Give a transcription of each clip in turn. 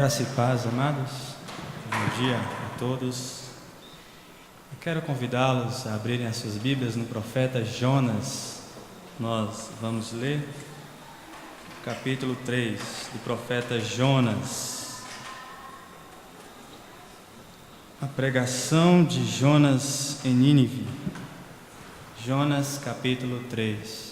Graça e paz, amados. Bom dia a todos. Eu quero convidá-los a abrirem as suas Bíblias no profeta Jonas. Nós vamos ler o capítulo 3 do profeta Jonas. A pregação de Jonas em Nínive. Jonas, capítulo 3.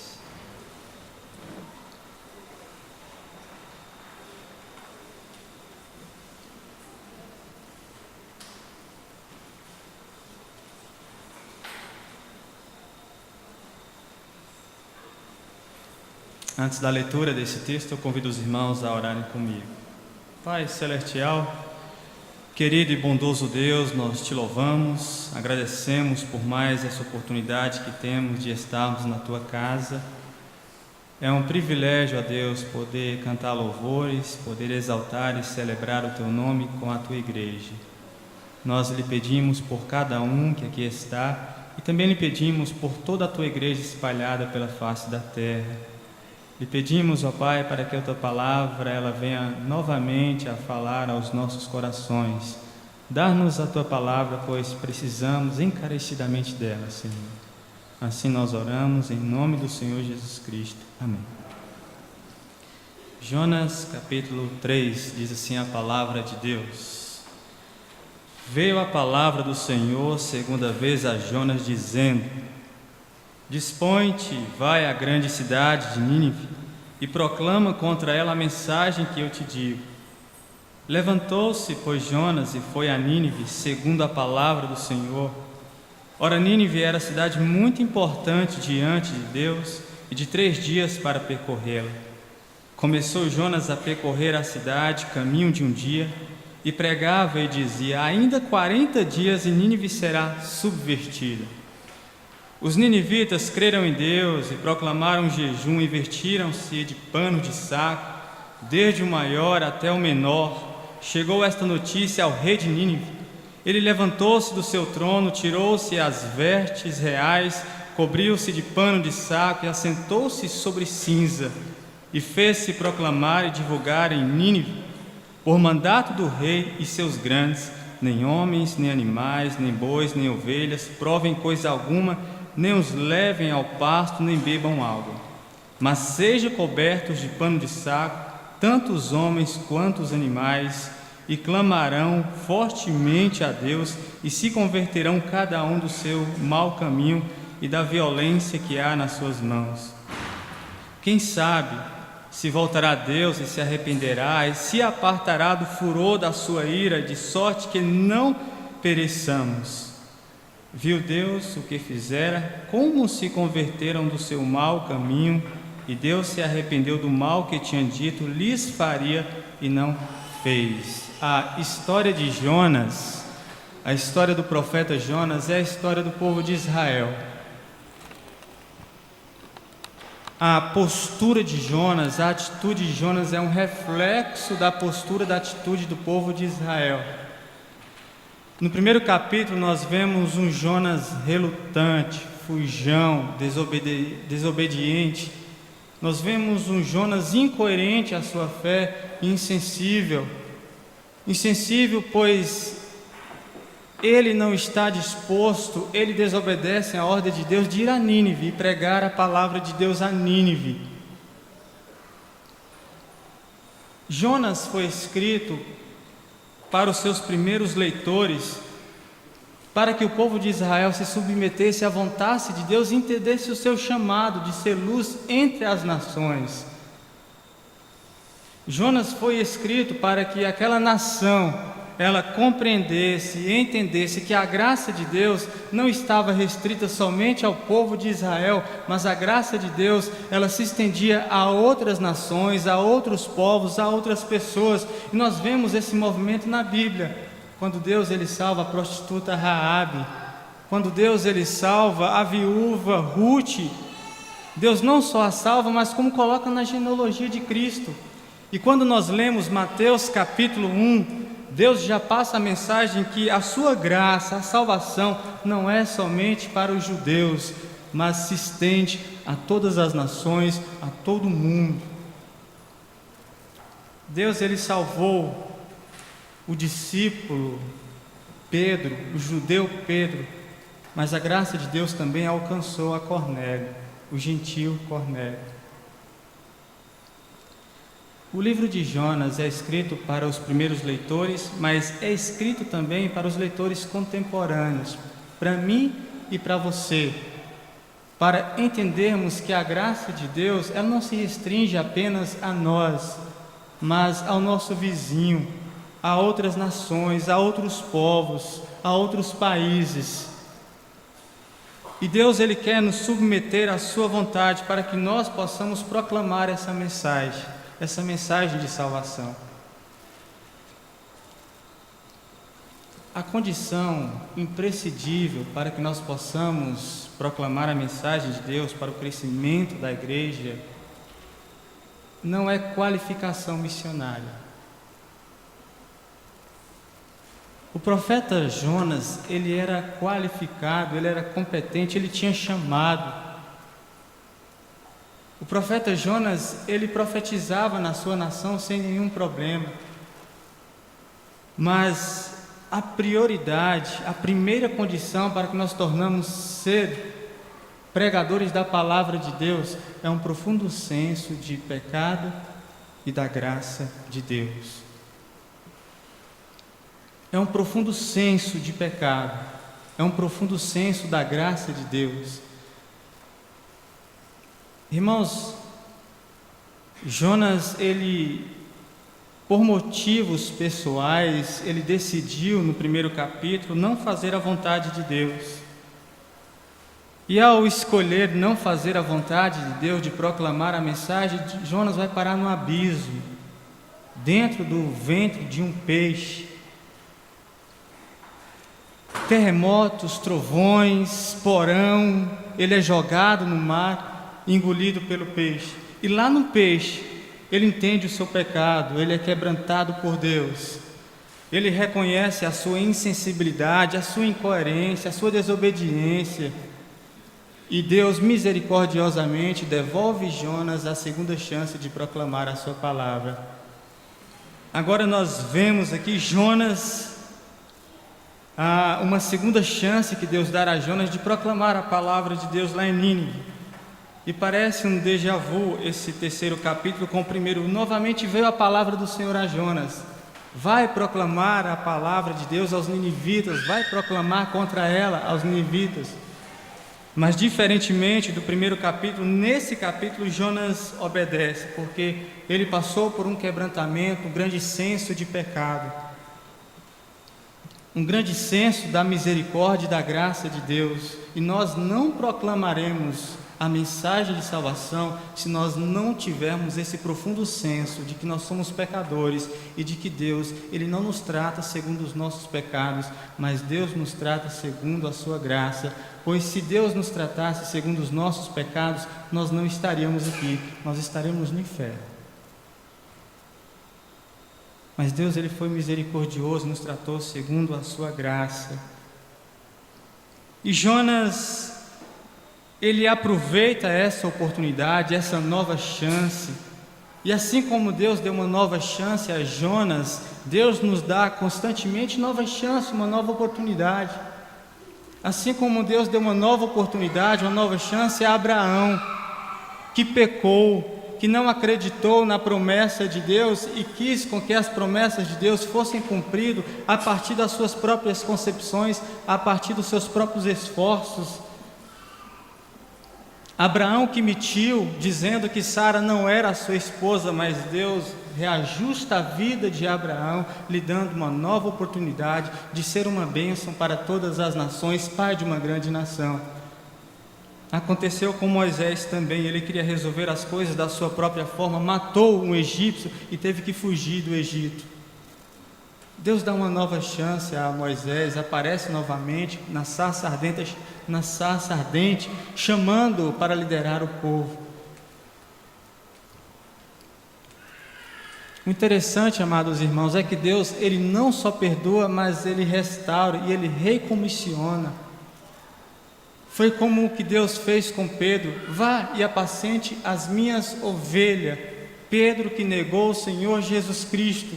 Antes da leitura desse texto, eu convido os irmãos a orarem comigo. Pai Celestial, querido e bondoso Deus, nós te louvamos, agradecemos por mais essa oportunidade que temos de estarmos na Tua casa. É um privilégio, ó Deus, poder cantar louvores, poder exaltar e celebrar o Teu nome com a Tua igreja. Nós lhe pedimos por cada um que aqui está e também lhe pedimos por toda a Tua igreja espalhada pela face da terra. Lhe pedimos, ó Pai, para que a Tua palavra ela venha novamente a falar aos nossos corações. Dá-nos a Tua palavra, pois precisamos encarecidamente dela, Senhor. Assim nós oramos em nome do Senhor Jesus Cristo. Amém. Jonas, capítulo 3, diz assim a palavra de Deus. Veio a palavra do Senhor segunda vez a Jonas, dizendo: Dispõe-te, vai à grande cidade de Nínive e proclama contra ela a mensagem que eu te digo. Levantou-se, pois, Jonas e foi a Nínive, segundo a palavra do Senhor. Ora, Nínive era cidade muito importante diante de Deus e de 3 dias para percorrê-la. Começou Jonas a percorrer a cidade, caminho de um dia, e pregava e dizia: ainda 40 dias e Nínive será subvertida. Os ninivitas creram em Deus e proclamaram jejum e vestiram-se de pano de saco, desde o maior até o menor. Chegou esta notícia ao rei de Nínive. Ele levantou-se do seu trono, tirou-se as vestes reais, cobriu-se de pano de saco e assentou-se sobre cinza, e fez-se proclamar e divulgar em Nínive, por mandato do rei e seus grandes: nem homens, nem animais, nem bois, nem ovelhas provem coisa alguma, nem os levem ao pasto, nem bebam água, mas sejam cobertos de pano de saco, tanto os homens quanto os animais, e clamarão fortemente a Deus, e se converterão cada um do seu mau caminho e da violência que há nas suas mãos. Quem sabe se voltará a Deus e se arrependerá, e se apartará do furor da sua ira, de sorte que não pereçamos. Viu Deus o que fizera, como se converteram do seu mau caminho, e Deus se arrependeu do mal que tinha dito lhes faria e não fez. A história de Jonas, a história do profeta Jonas, é a história do povo de Israel. A postura de Jonas, a atitude de Jonas é um reflexo da postura, da atitude do povo de Israel. No primeiro capítulo nós vemos um Jonas relutante, fujão, desobediente. Nós vemos um Jonas incoerente à sua fé, insensível. Insensível, pois ele não está disposto, ele desobedece à ordem de Deus de ir a Nínive e pregar a palavra de Deus a Nínive. Jonas foi escrito para os seus primeiros leitores, para que o povo de Israel se submetesse à vontade de Deus e entendesse o seu chamado de ser luz entre as nações. Jonas foi escrito para que aquela nação ela compreendesse e entendesse que a graça de Deus não estava restrita somente ao povo de Israel, mas a graça de Deus, ela se estendia a outras nações, a outros povos, a outras pessoas. E nós vemos esse movimento na Bíblia, quando Deus ele salva a prostituta Raabe, quando Deus ele salva a viúva Ruth. Deus não só a salva, mas como coloca na genealogia de Cristo. E quando nós lemos Mateus capítulo 1, Deus já passa a mensagem que a sua graça, a salvação, não é somente para os judeus, mas se estende a todas as nações, a todo o mundo. Deus ele salvou o discípulo Pedro, o judeu Pedro, mas a graça de Deus também alcançou a Cornélio, o gentil Cornélio. O livro de Jonas é escrito para os primeiros leitores, mas é escrito também para os leitores contemporâneos, para mim e para você, para entendermos que a graça de Deus, ela não se restringe apenas a nós, mas ao nosso vizinho, a outras nações, a outros povos, a outros países. E Deus, Ele quer nos submeter à sua vontade para que nós possamos proclamar essa mensagem de salvação. A condição imprescindível para que nós possamos proclamar a mensagem de Deus para o crescimento da igreja não é qualificação missionária. O profeta Jonas, ele era qualificado, ele era competente, ele tinha chamado. O profeta Jonas, ele profetizava na sua nação sem nenhum problema. Mas a prioridade, a primeira condição para que nós tornamos ser pregadores da palavra de Deus é um profundo senso de pecado e da graça de Deus. É um profundo senso de pecado, é um profundo senso da graça de Deus. Irmãos, Jonas, ele, por motivos pessoais, ele decidiu no primeiro capítulo não fazer a vontade de Deus. E ao escolher não fazer a vontade de Deus, de proclamar a mensagem, Jonas vai parar no abismo, dentro do ventre de um peixe. Terremotos, trovões, porão, ele é jogado no mar, engolido pelo peixe. E lá no peixe, ele entende o seu pecado, ele é quebrantado por Deus. Ele reconhece a sua insensibilidade, a sua incoerência, a sua desobediência. E Deus misericordiosamente devolve Jonas a segunda chance de proclamar a sua palavra. Agora nós vemos aqui Jonas, uma segunda chance que Deus dará a Jonas de proclamar a palavra de Deus lá em Nínive. E parece um déjà vu esse terceiro capítulo com o primeiro. Novamente veio a palavra do Senhor a Jonas. Vai proclamar a palavra de Deus aos ninivitas, vai proclamar contra ela aos ninivitas. Mas diferentemente do primeiro capítulo, nesse capítulo Jonas obedece, porque ele passou por um quebrantamento, um grande senso de pecado, um grande senso da misericórdia e da graça de Deus. E nós não proclamaremos a mensagem de salvação se nós não tivermos esse profundo senso de que nós somos pecadores e de que Deus, Ele não nos trata segundo os nossos pecados, mas Deus nos trata segundo a sua graça. Pois se Deus nos tratasse segundo os nossos pecados, nós não estaríamos aqui, nós estaremos no inferno. Mas Deus, Ele foi misericordioso, nos tratou segundo a sua graça. E Jonas, ele aproveita essa oportunidade, essa nova chance. E assim como Deus deu uma nova chance a Jonas, Deus nos dá constantemente nova chance, uma nova oportunidade. Assim como Deus deu uma nova oportunidade, uma nova chance a Abraão, que pecou, que não acreditou na promessa de Deus e quis com que as promessas de Deus fossem cumpridas a partir das suas próprias concepções, a partir dos seus próprios esforços. Abraão que mentiu, dizendo que Sara não era a sua esposa, mas Deus reajusta a vida de Abraão, lhe dando uma nova oportunidade de ser uma bênção para todas as nações, pai de uma grande nação. Aconteceu com Moisés também, ele queria resolver as coisas da sua própria forma, matou um egípcio e teve que fugir do Egito. Deus dá uma nova chance a Moisés, aparece novamente na sarça ardente, chamando-o para liderar o povo. O interessante, amados irmãos, é que Deus, Ele não só perdoa, mas Ele restaura e Ele recomissiona. Foi como o que Deus fez com Pedro: vá e apacente as minhas ovelhas. Pedro, que negou o Senhor Jesus Cristo.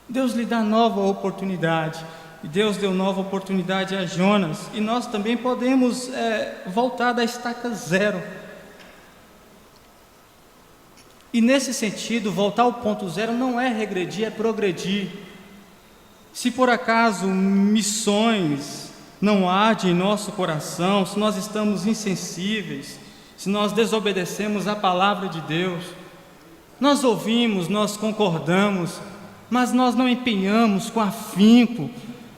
Deus lhe dá nova oportunidade. E Deus deu nova oportunidade a Jonas. E nós também podemos voltar da estaca zero. E nesse sentido, voltar ao ponto zero não é regredir, é progredir. Se por acaso missões não ardem em nosso coração, se nós estamos insensíveis, se nós desobedecemos a palavra de Deus, nós ouvimos, nós concordamos, mas nós não empenhamos com afinco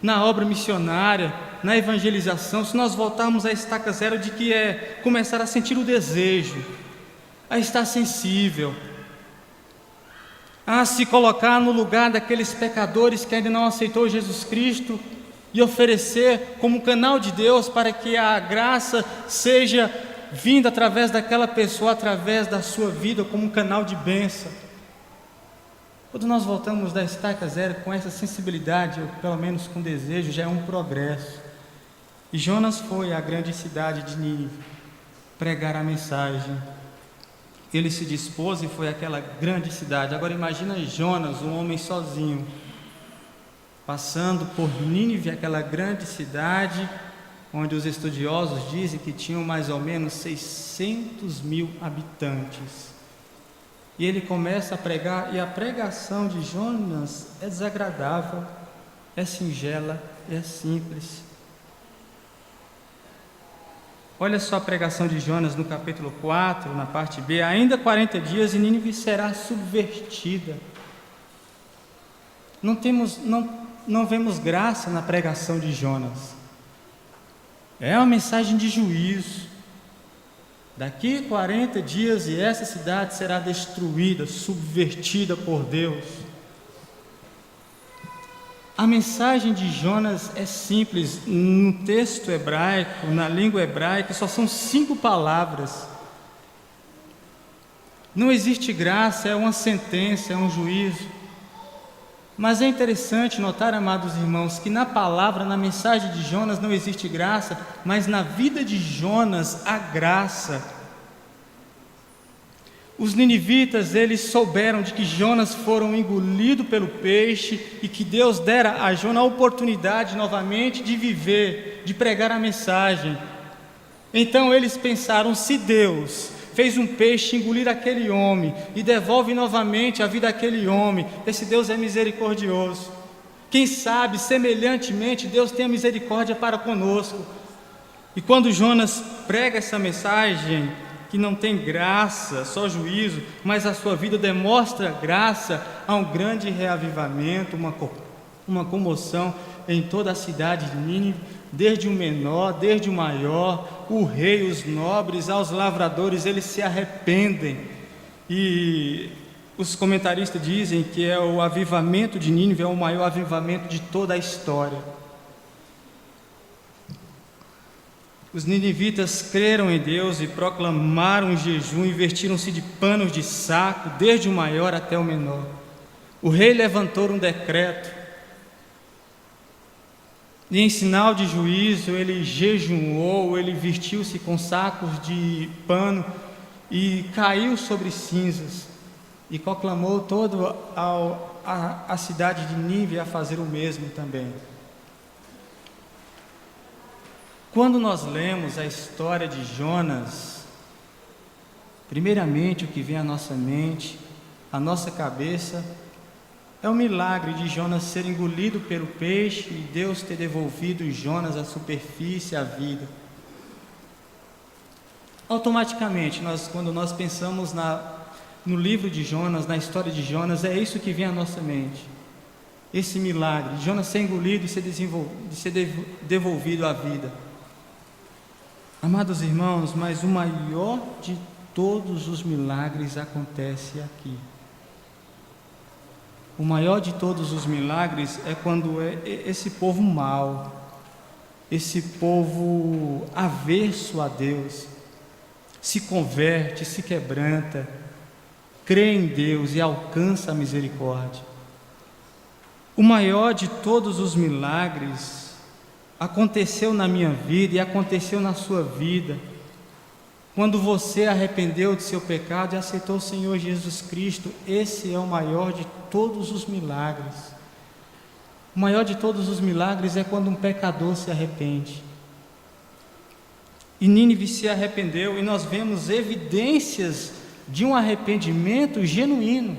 na obra missionária, na evangelização, se nós voltarmos à estaca zero de que é começar a sentir o desejo, a estar sensível, a se colocar no lugar daqueles pecadores que ainda não aceitou Jesus Cristo e oferecer como canal de Deus para que a graça seja vinda através daquela pessoa, através da sua vida, como um canal de bênção. Quando nós voltamos da estaca zero com essa sensibilidade, ou pelo menos com desejo, já é um progresso. E Jonas foi à grande cidade de Nínive pregar a mensagem. Ele se dispôs e foi àquela grande cidade. Agora imagina Jonas, um homem sozinho, passando por Nínive, aquela grande cidade, onde os estudiosos dizem que tinham mais ou menos 600 mil habitantes. E ele começa a pregar, e a pregação de Jonas é desagradável, é singela, é simples. Olha só a pregação de Jonas no capítulo 4, na parte B. Ainda 40 dias e Nínive será subvertida. Não vemos graça na pregação de Jonas. É uma mensagem de juízo. Daqui 40 dias e essa cidade será destruída, subvertida por Deus. A mensagem de Jonas é simples. No texto hebraico, na língua hebraica, só são 5 palavras. Não existe graça, é uma sentença, é um juízo. Mas é interessante notar, amados irmãos, que na palavra, na mensagem de Jonas não existe graça, mas na vida de Jonas há graça. Os ninivitas, eles souberam de que Jonas foram engolido pelo peixe e que Deus dera a Jonas a oportunidade novamente de viver, de pregar a mensagem. Então eles pensaram, se Deus fez um peixe engolir aquele homem e devolve novamente a vida àquele homem, esse Deus é misericordioso. Quem sabe, semelhantemente, Deus tem a misericórdia para conosco. E quando Jonas prega essa mensagem, que não tem graça, só juízo, mas a sua vida demonstra graça, há um grande reavivamento, uma comoção em toda a cidade de Nínive, desde o menor, desde o maior, o rei, os nobres, aos lavradores, eles se arrependem. E os comentaristas dizem que é o avivamento de Nínive, é o maior avivamento de toda a história. Os ninivitas creram em Deus e proclamaram o jejum e vestiram-se de panos de saco, desde o maior até o menor. O rei levantou um decreto e, em sinal de juízo, ele jejuou, ele vestiu-se com sacos de pano e caiu sobre cinzas e proclamou toda a cidade de Nínive a fazer o mesmo também. Quando nós lemos a história de Jonas, primeiramente o que vem à nossa mente, à nossa cabeça, é o milagre de Jonas ser engolido pelo peixe e Deus ter devolvido Jonas à superfície, à vida. Automaticamente, quando nós pensamos no livro de Jonas, na história de Jonas, é isso que vem à nossa mente. Esse milagre de Jonas ser engolido e ser devolvido à vida. Amados irmãos, mas o maior de todos os milagres acontece aqui. O maior de todos os milagres é quando esse povo mau, esse povo averso a Deus, se converte, se quebranta, crê em Deus e alcança a misericórdia. O maior de todos os milagres aconteceu na minha vida e aconteceu na sua vida, quando você arrependeu de seu pecado e aceitou o Senhor Jesus Cristo. Esse é o maior de todos os milagres. O maior de todos os milagres é quando um pecador se arrepende. E Nínive se arrependeu, e nós vemos evidências de um arrependimento genuíno.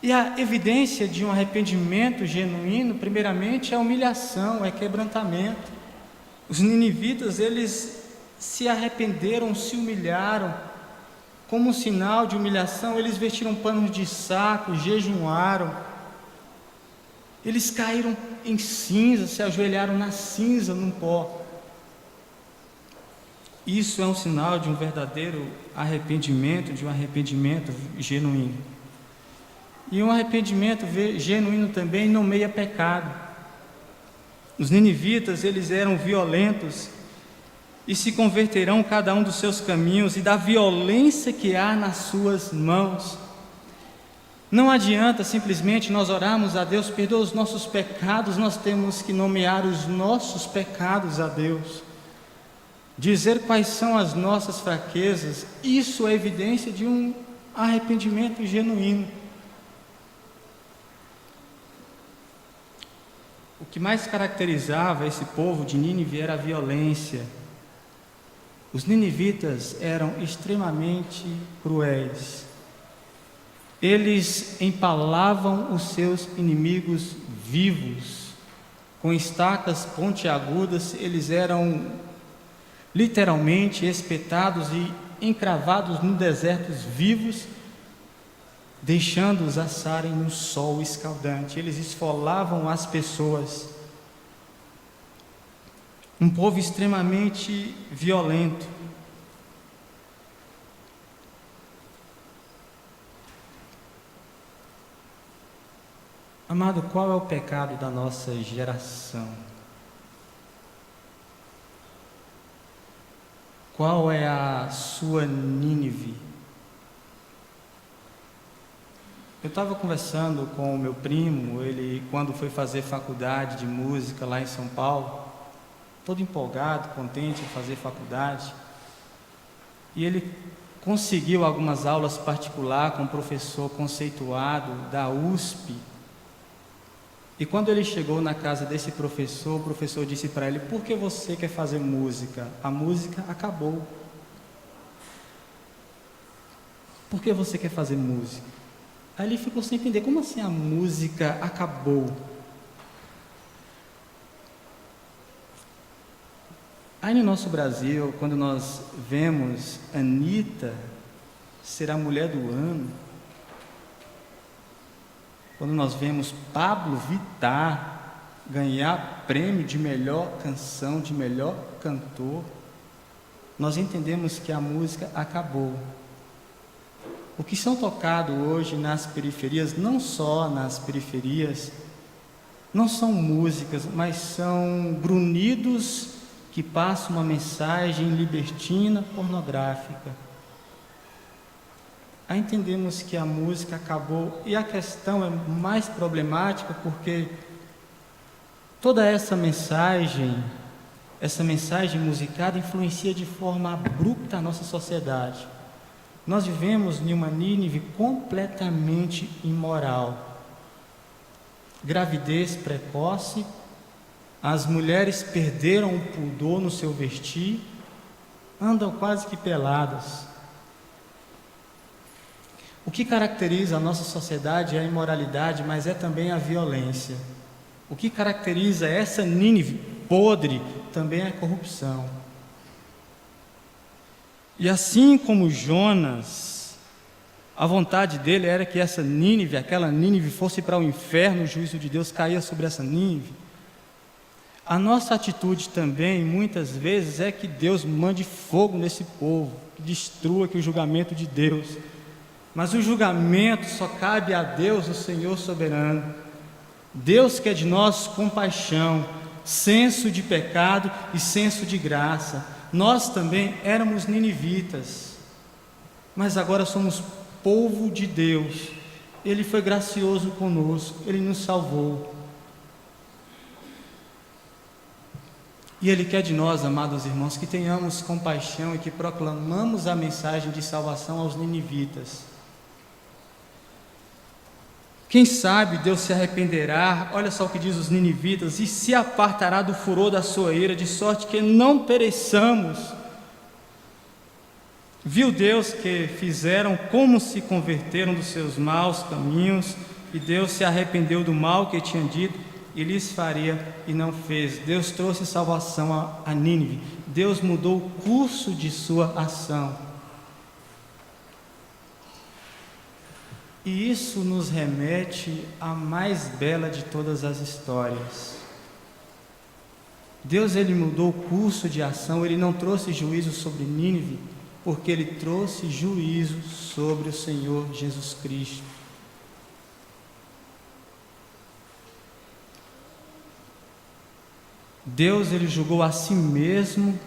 E a evidência de um arrependimento genuíno, primeiramente, é humilhação, é quebrantamento. Os ninivitas, eles se arrependeram, se humilharam. Como um sinal de humilhação, eles vestiram panos de saco, jejuaram. Eles caíram em cinza, se ajoelharam na cinza, no pó. Isso é um sinal de um verdadeiro arrependimento, de um arrependimento genuíno. E um arrependimento genuíno também nomeia pecado. Os ninivitas, eles eram violentos e se converterão cada um dos seus caminhos e da violência que há nas suas mãos. Não adianta simplesmente nós orarmos a Deus, perdoa os nossos pecados, nós temos que nomear os nossos pecados a Deus. Dizer quais são as nossas fraquezas, isso é evidência de um arrependimento genuíno. O que mais caracterizava esse povo de Nínive era a violência. Os ninivitas eram extremamente cruéis. Eles empalavam os seus inimigos vivos. Com estacas pontiagudas, eles eram literalmente espetados e encravados no deserto vivos, deixando-os assarem no sol escaldante. Eles esfolavam as pessoas. Um povo extremamente violento. Amado, qual é o pecado da nossa geração? Qual é a sua Nínive? Eu estava conversando com o meu primo, ele quando foi fazer faculdade de música lá em São Paulo, todo empolgado, contente em fazer faculdade, e ele conseguiu algumas aulas particulares com um professor conceituado da USP. E quando ele chegou na casa desse professor, o professor disse para ele: por que você quer fazer música? A música acabou. Por que você quer fazer música? Aí ele ficou sem entender: como assim a música acabou? Aí no nosso Brasil, quando nós vemos Anitta ser a mulher do ano, quando nós vemos Pablo Vittar ganhar prêmio de melhor canção, de melhor cantor, nós entendemos que a música acabou. O que são tocado hoje nas periferias, não só nas periferias, não são músicas, mas são grunhidos que passam uma mensagem libertina, pornográfica. Aí entendemos que a música acabou, e a questão é mais problemática porque toda essa mensagem musicada influencia de forma abrupta a nossa sociedade. Nós vivemos em uma Nínive completamente imoral. Gravidez precoce, as mulheres perderam o pudor no seu vestir, andam quase que peladas. O que caracteriza a nossa sociedade é a imoralidade, mas é também a violência. O que caracteriza essa Nínive podre também é a corrupção. E assim como Jonas, a vontade dele era que essa Nínive, aquela Nínive fosse para o inferno, o juízo de Deus caía sobre essa Nínive. A nossa atitude também, muitas vezes, é que Deus mande fogo nesse povo, que destrua, que o julgamento de Deus. Mas o julgamento só cabe a Deus, o Senhor soberano. Deus quer de nós compaixão, senso de pecado e senso de graça. Nós também éramos ninivitas, mas agora somos povo de Deus. Ele foi gracioso conosco, Ele nos salvou. E Ele quer de nós, amados irmãos, que tenhamos compaixão e que proclamamos a mensagem de salvação aos ninivitas. Quem sabe Deus se arrependerá, olha só o que diz os ninivitas, e se apartará do furor da sua ira, de sorte que não pereçamos. Viu Deus que fizeram como se converteram dos seus maus caminhos, e Deus se arrependeu do mal que tinha dito, e lhes faria e não fez. Deus trouxe salvação a Nínive, Deus mudou o curso de sua ação. E isso nos remete à mais bela de todas as histórias. Deus, ele mudou o curso de ação, ele não trouxe juízo sobre Nínive, porque ele trouxe juízo sobre o Senhor Jesus Cristo. Deus, ele julgou a si mesmo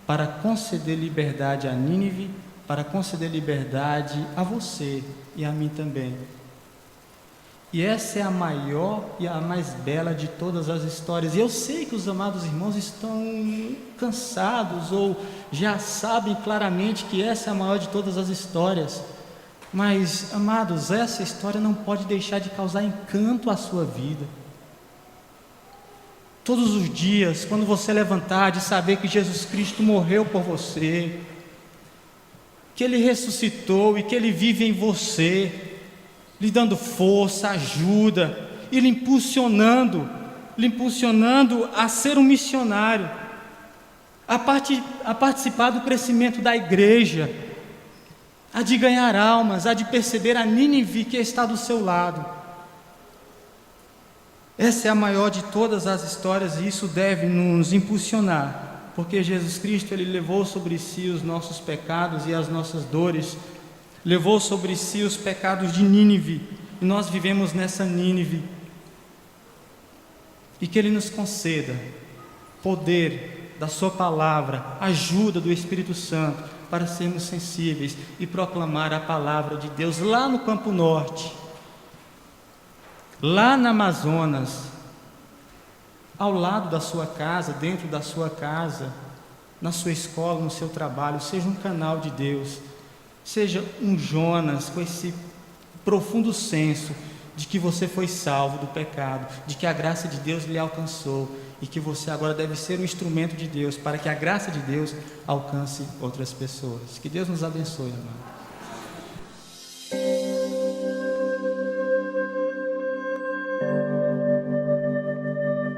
para conceder liberdade a Nínive, para conceder liberdade a você e a mim também. E essa é a maior e a mais bela de todas as histórias. E eu sei que os amados irmãos estão cansados ou já sabem claramente que essa é a maior de todas as histórias. Mas, amados, essa história não pode deixar de causar encanto à sua vida. Todos os dias, quando você levantar, de saber que Jesus Cristo morreu por você, que Ele ressuscitou e que Ele vive em você, lhe dando força, ajuda, e lhe impulsionando a ser um missionário, a participar do crescimento da igreja, a de ganhar almas, a de perceber a Nínive que está do seu lado. Essa é a maior de todas as histórias e isso deve nos impulsionar. Porque Jesus Cristo, ele levou sobre si os nossos pecados e as nossas dores, levou sobre si os pecados de Nínive, e nós vivemos nessa Nínive. E que Ele nos conceda poder da Sua palavra, ajuda do Espírito Santo, para sermos sensíveis e proclamar a palavra de Deus lá no Campo Norte, lá na Amazonas, ao lado da sua casa, dentro da sua casa, na sua escola, no seu trabalho. Seja um canal de Deus, seja um Jonas com esse profundo senso de que você foi salvo do pecado, de que a graça de Deus lhe alcançou e que você agora deve ser um instrumento de Deus para que a graça de Deus alcance outras pessoas. Que Deus nos abençoe, amado.